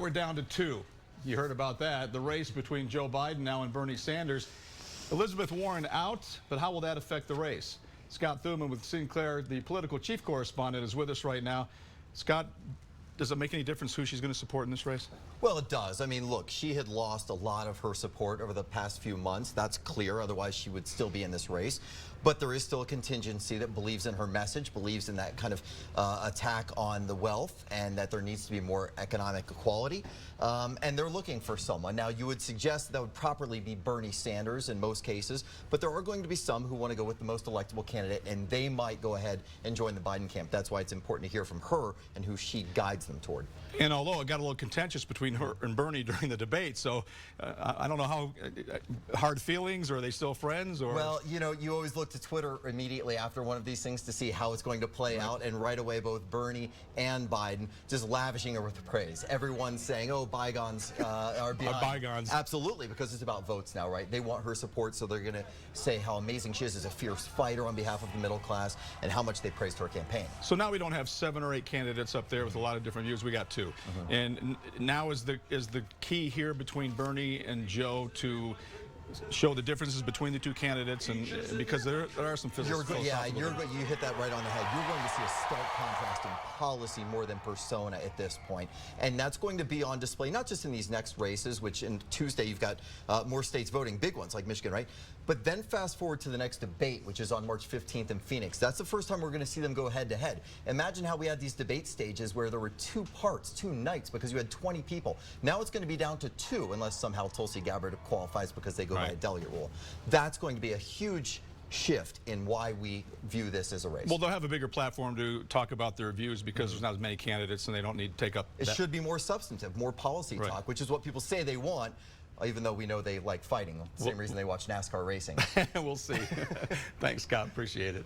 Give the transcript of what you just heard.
right, we're down to two. You heard about that. The race between Joe Biden now and Bernie Sanders. Elizabeth Warren out, but how will that affect the race? Scott Thuman with Sinclair, the political chief correspondent, is with us right now. Scott, does it make any difference who she's going to support in this race? Well, it does. I mean, look, she had lost a lot of her support over the past few months. That's clear. Otherwise, she would still be in this race. But there is still a contingency that believes in her message, believes in that kind of attack on the wealth, and that there needs to be more economic equality. And they're looking for someone. Now, you would suggest that would properly be Bernie Sanders in most cases, but there are going to be some who want to go with the most electable candidate, and they might go ahead and join the Biden camp. That's why it's important to hear from her and who she guides them toward. And although it got a little contentious between her and Bernie during the debate, so I don't know how hard feelings, or are they still friends? Or well, you know, you always look to Twitter immediately after one of these things to see how it's going to play out, and right away both Bernie and Biden just lavishing her with praise. Everyone's saying, oh, bygones are behind. Bygones. Absolutely, because it's about votes now, right? They want her support, so they're going to say how amazing she is as a fierce fighter on behalf of the middle class, and how much they praised her campaign. So now we don't have 7 or 8 candidates up there with a lot of different views. We got 2. And now is the key here between Bernie and Joe to show the differences between the 2 candidates, and because there are some physical. You hit that right on the head. You're going to see a stark contrast in policy more than persona at this point, and that's going to be on display not just in these next races, which in Tuesday you've got more states voting, big ones like Michigan, right? But then fast forward to the next debate, which is on March 15th in Phoenix. That's the first time we're going to see them go head to head. Imagine how we had these debate stages where there were 2 parts, 2 nights, because you had 20 people. Now it's going to be down to 2, unless somehow Tulsi Gabbard qualifies because they go by a delegate rule. That's going to be a huge shift in why we view this as a race. Well, they'll have a bigger platform to talk about their views because there's not as many candidates, and they don't need to take up. It should be more substantive, more policy talk, which is what people say they want, even though we know they like fighting. Same reason they watch NASCAR racing. We'll see. Thanks, Scott. Appreciate it.